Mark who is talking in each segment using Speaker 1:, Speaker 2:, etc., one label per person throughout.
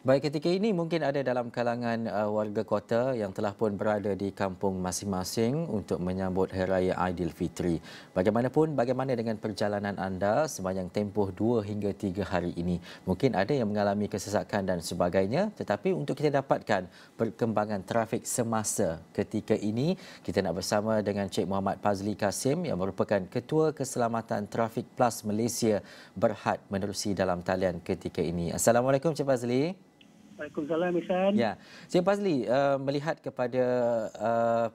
Speaker 1: Baik, ketika ini mungkin ada dalam kalangan warga kota yang telah pun berada di kampung masing-masing untuk menyambut Hari Raya Aidilfitri. Bagaimanapun, bagaimana dengan perjalanan anda sepanjang tempoh 2 hingga 3 hari ini? Mungkin ada yang mengalami kesesakan dan sebagainya, tetapi untuk kita dapatkan perkembangan trafik semasa ketika ini, kita nak bersama dengan Cik Muhammad Fazli Kasim yang merupakan Ketua Keselamatan Trafik Plus Malaysia Berhad menerusi dalam talian ketika ini. Assalamualaikum Cik Fazli.
Speaker 2: Waalaikumsalam, Ihsan.
Speaker 1: Ya, Cik Fazli, melihat kepada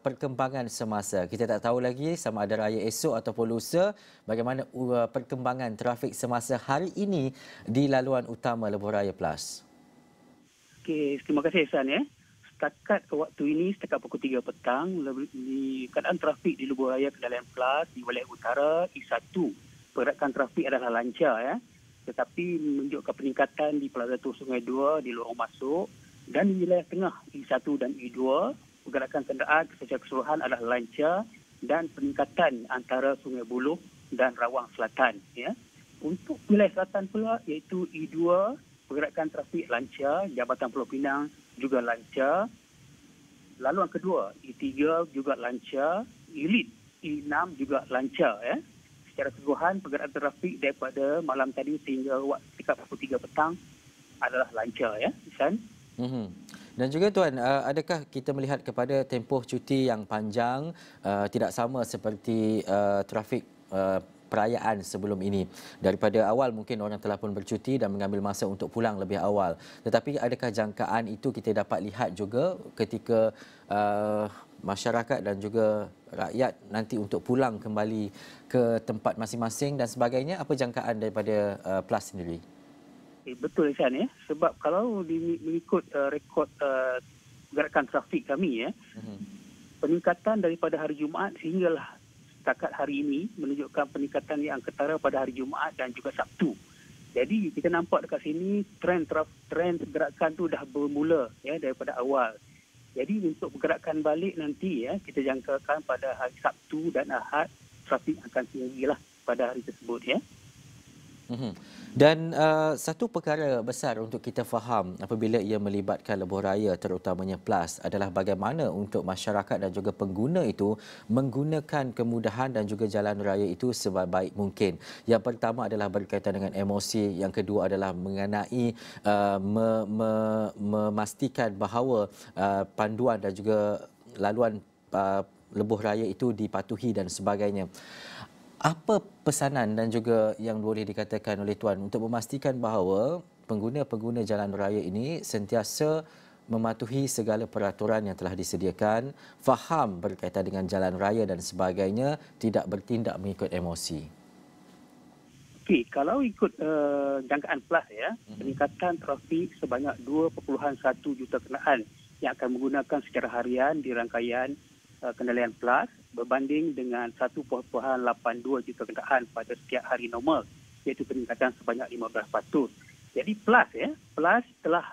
Speaker 1: perkembangan semasa, kita tak tahu lagi sama ada raya esok ataupun lusa, bagaimana perkembangan trafik semasa hari ini di laluan utama Lebuh Raya Plus.
Speaker 2: Okey, terima kasih, Ihsan. Setakat waktu ini, setakat pukul 3 petang, di keadaan trafik di Lebuh Raya Kendalian Plus, di wilayah utara, E1, pergerakan trafik adalah lancar. Tetapi menunjukkan peningkatan di Plaza Tua Sungai 2 di lorong masuk dan di wilayah tengah E1 dan E2 pergerakan kenderaan secara keseluruhan adalah lancar dan peningkatan antara Sungai Buloh dan Rawang Selatan. Untuk wilayah selatan pula iaitu E2 pergerakan trafik lancar, Jabatan Pulau Pinang juga lancar. Laluan kedua E3 juga lancar, Elite E6 juga lancar. Secara keseluruhan pergerakan trafik daripada malam tadi sehingga sekitar pukul 3 petang adalah lancar, Ihsan.
Speaker 1: Dan juga Tuan, adakah kita melihat kepada tempoh cuti yang panjang tidak sama seperti trafik perayaan sebelum ini? Daripada awal mungkin orang telah pun bercuti dan mengambil masa untuk pulang lebih awal. Tetapi adakah jangkaan itu kita dapat lihat juga ketika masyarakat dan juga rakyat nanti untuk pulang kembali ke tempat masing-masing dan sebagainya? Apa jangkaan daripada PLUS sendiri?
Speaker 2: Betul, Ihsan. Sebab kalau mengikut rekod pergerakan trafik kami, peningkatan daripada hari Jumaat sehinggalah setakat hari ini menunjukkan peningkatan yang ketara pada hari Jumaat dan juga Sabtu. Jadi kita nampak dekat sini trend pergerakan tu dah bermula daripada awal. Jadi untuk pergerakan balik nanti kita jangkakan pada hari Sabtu dan Ahad trafik akan tinggilah pada hari tersebut.
Speaker 1: Dan satu perkara besar untuk kita faham apabila ia melibatkan lebuh raya terutamanya PLUS adalah bagaimana untuk masyarakat dan juga pengguna itu menggunakan kemudahan dan juga jalan raya itu sebaik mungkin. Yang pertama adalah berkaitan dengan emosi, yang kedua adalah mengenai memastikan bahawa panduan dan juga laluan lebuh raya itu dipatuhi dan sebagainya. Apa pesanan dan juga yang boleh dikatakan oleh Tuan untuk memastikan bahawa pengguna-pengguna jalan raya ini sentiasa mematuhi segala peraturan yang telah disediakan, faham berkaitan dengan jalan raya dan sebagainya, tidak bertindak mengikut emosi?
Speaker 2: Okey, kalau ikut jangkaan PLUS peningkatan trafik sebanyak 2.1 juta kenderaan yang akan menggunakan secara harian di rangkaian kendalian PLUS berbanding dengan 1.82 juta kenderaan pada setiap hari normal, iaitu peningkatan sebanyak 15%. Jadi PLUS telah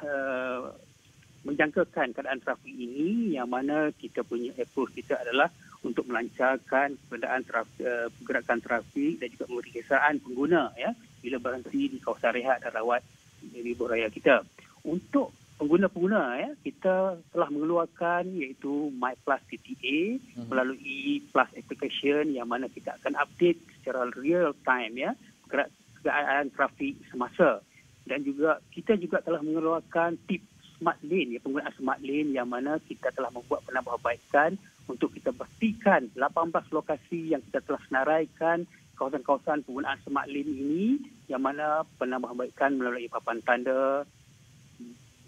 Speaker 2: menjangkakan keadaan trafik ini yang mana kita punya approach kita adalah untuk melancarkan pergerakan trafik dan juga memberi kesedaran pengguna bila berhenti di kawasan rehat dan rawat di lebuh raya kita. Untuk pengguna-pengguna kita telah mengeluarkan iaitu MyPlus PTA melalui Plus application yang mana kita akan update secara real time pergerakan trafik semasa, dan juga kita juga telah mengeluarkan tip smart lane penggunaan smart lane yang mana kita telah membuat penambahbaikan untuk kita pastikan 18 lokasi yang kita telah senaraikan kawasan-kawasan penggunaan smart lane ini yang mana penambahbaikan melalui papan tanda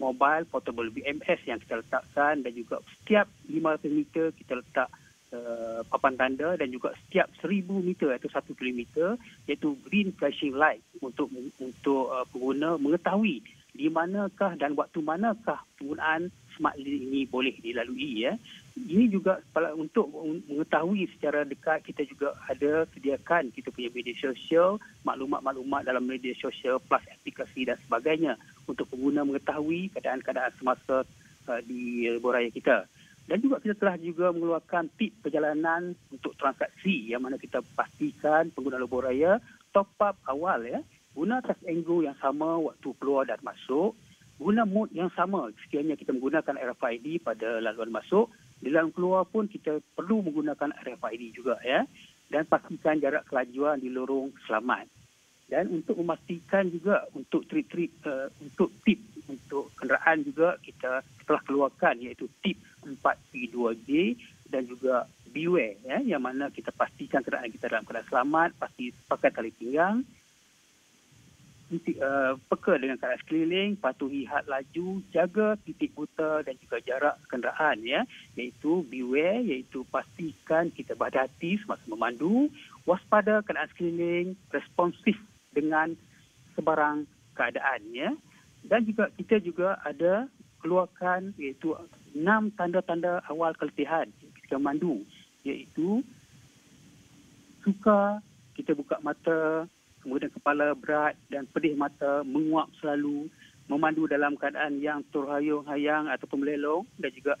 Speaker 2: mobile portable BMS yang kita letakkan, dan juga setiap 500 meter kita letak papan tanda, dan juga setiap 1000 meter atau 1 kilometer iaitu green flashing light untuk pengguna mengetahui di manakah dan waktu manakah penggunaan smart lane ini boleh dilalui. Ini juga untuk mengetahui secara dekat, kita juga ada sediakan kita punya media sosial, maklumat-maklumat dalam media sosial plus aplikasi dan sebagainya untuk pengguna mengetahui keadaan-keadaan semasa di lebuh raya kita. Dan juga kita telah juga mengeluarkan tip perjalanan untuk transaksi yang mana kita pastikan pengguna lebuh raya top up awal guna touch and go yang sama waktu keluar dan masuk. guna mod yang sama. Sekiranya kita menggunakan RFID pada laluan masuk, di dalam keluar pun kita perlu menggunakan RFID juga, ya. Dan pastikan jarak kelajuan di lorong selamat. Dan untuk memastikan juga untuk trik-trik untuk tip untuk kenderaan juga kita telah keluarkan, iaitu tip 4P2J dan juga Beware, ya, yang mana kita pastikan kenderaan kita dalam keadaan selamat, pasti pakai tali pinggang, peka dengan keadaan sekeliling, patuhi had laju, jaga titik buta dan juga jarak kenderaan, ya, iaitu Beware, iaitu pastikan kita berhati-hati semasa memandu, waspada keadaan sekeliling, responsif dengan sebarang keadaan, ya. Dan juga kita juga ada keluarkan iaitu 6 tanda-tanda awal keletihan ketika memandu, iaitu suka kita buka mata, kemudian kepala berat dan pedih mata, menguap selalu, memandu dalam keadaan yang terhayung-hayang ataupun melelong dan juga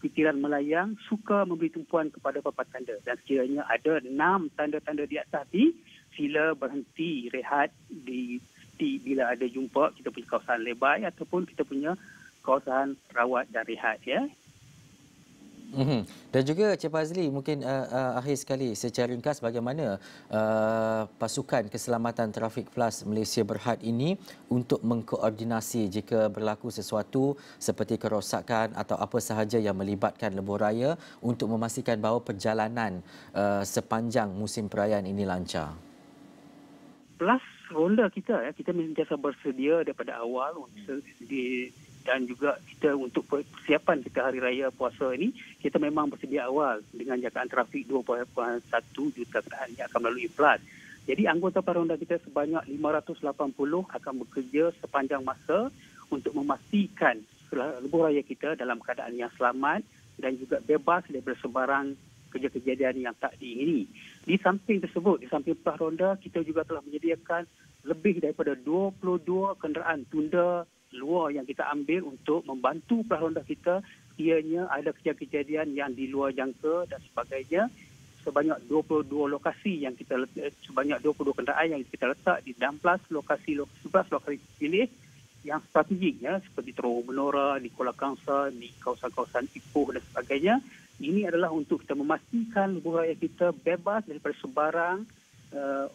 Speaker 2: fikiran melayang, suka memberi tumpuan kepada papan tanda. Dan sekiranya ada 6 tanda-tanda di atas ni, sila berhenti rehat bila ada jumpa kita punya kawasan lebai ataupun kita punya kawasan rawat dan rehat, ya.
Speaker 1: Dan juga Encik Fazli, mungkin akhir sekali secara ringkas bagaimana pasukan keselamatan trafik PLAS Malaysia Berhad ini untuk mengkoordinasi jika berlaku sesuatu seperti kerosakan atau apa sahaja yang melibatkan lebuh raya untuk memastikan bahawa perjalanan sepanjang musim perayaan ini lancar.
Speaker 2: Plus ronda kita, ya, kita sentiasa bersedia daripada awal dan juga kita untuk persiapan kita hari raya puasa ini, kita memang bersedia awal dengan jagaan trafik 2.1 juta kenderaan yang akan melalui PLAS. Jadi anggota paronda kita sebanyak 580 akan bekerja sepanjang masa untuk memastikan lebuh raya kita dalam keadaan yang selamat dan juga bebas daripada sebarang kejadian yang tak diingini. Di samping tersebut, di samping paronda, kita juga telah menyediakan lebih daripada 22 kenderaan tunda luar yang kita ambil untuk membantu paronda kita ianya ada kejadian yang di luar jangka dan sebagainya. Sebanyak 22 lokasi yang kita sebanyak 22 kenderaan yang kita letak di 16 lokasi pilih yang strategik, ya, seperti Terowong Menora, di Kuala Kangsar, di kawasan-kawasan Ipoh dan sebagainya. Ini adalah untuk kita memastikan lebuh raya kita bebas daripada sebarang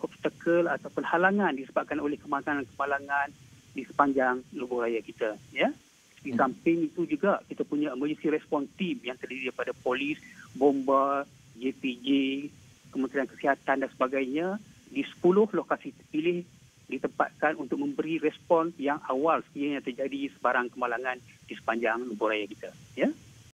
Speaker 2: obstakel ataupun halangan disebabkan oleh kemalangan di sepanjang lebuh raya kita, ya. Di samping itu juga kita punya emergency response team yang terdiri daripada polis, bomba, JPJ, Kementerian Kesihatan dan sebagainya di 10 lokasi terpilih ditempatkan untuk memberi respon yang awal sekiranya terjadi sebarang kemalangan di sepanjang lebuh raya kita, ya.